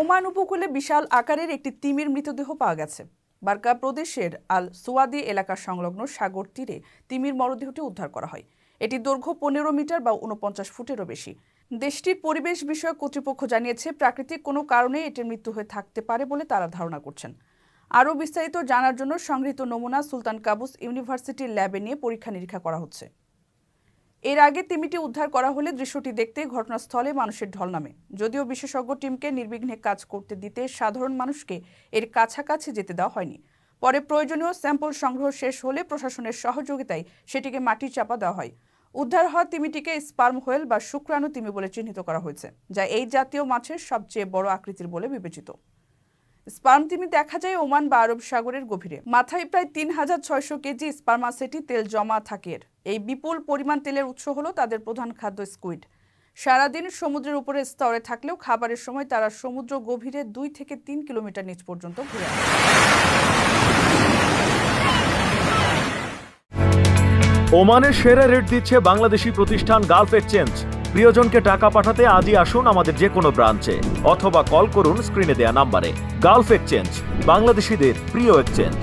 Oman উপকূলে বিশাল আকারের একটি তিমির মৃতদেহ পাওয়া গেছে। বারকা প্রদেশের আল সুয়াদি এলাকার সংলগ্ন সাগর তীরে তিমির মরদেহটি উদ্ধার করা হয়। এটি দৈর্ঘ্য 15 মিটার বা 49 ফুটেরও বেশি। দেশটির পরিবেশ বিষয়ক কর্তৃপক্ষ জানিয়েছে, প্রাকৃতিক কোনো কারণে এটির মৃত্যু হয়ে থাকতে পারে বলে তারা ধারণা করছেন। আরও বিস্তারিত জানার জন্য সংগৃহীত নমুনা সুলতান কাবুস ইউনিভার্সিটির ল্যাবে নিয়ে পরীক্ষা নিরীক্ষা করা হচ্ছে। এর আগে তিমিটি উদ্ধার করা হলে দৃশ্যটি দেখতে ঘটনাস্থলে মানুষের ঢল নামে। যদিও বিশেষজ্ঞ টিমকে নির্বিঘ্নে কাজ করতে দিতে সাধারণ মানুষকে এর কাছাকাছি যেতে দেওয়া হয়নি। পরে প্রয়োজনীয় স্যাম্পল সংগ্রহ শেষ হলে প্রশাসনের সহযোগিতায় সেটিকে মাটির চাপা দেওয়া হয়। উদ্ধার হওয়া তিমিটিকে স্পার্ম হোয়েল বা শুক্রাণু তিমি বলে চিহ্নিত করা হয়েছে, যা এই জাতীয় মাছের সবচেয়ে বড় আকৃতির বলে বিবেচিত। স্পার্ম তিমি দেখা যায় ওমান বা আরব সাগরের গভীরে। মাথায় প্রায় 3600 কেজি স্পার্মাসেটি তেল জমা থাকে। এই বিপুল পরিমাণ তেলের উৎস হলো তাদের প্রধান খাদ্য স্কুইড। সারাদিন সমুদ্রের উপরে স্তরে থাকলেও খাবারের সময় তারা সমুদ্র গভীরে 2 থেকে 3 কিলোমিটার নিচ পর্যন্ত ঘুরে আসে। ওমানের সেরা রেট দিচ্ছে বাংলাদেশি প্রতিষ্ঠান গালফ এক্সচেঞ্জ। প্রিয়জনকে টাকা পাঠাতে আজই আসুন আমাদের যে কোনো ব্রাঞ্চে অথবা কল করুন স্ক্রিনে দেয়া নাম্বারে। গালফ এক্সচেঞ্জ, বাংলাদেশিদের প্রিয় এক্সচেঞ্জ।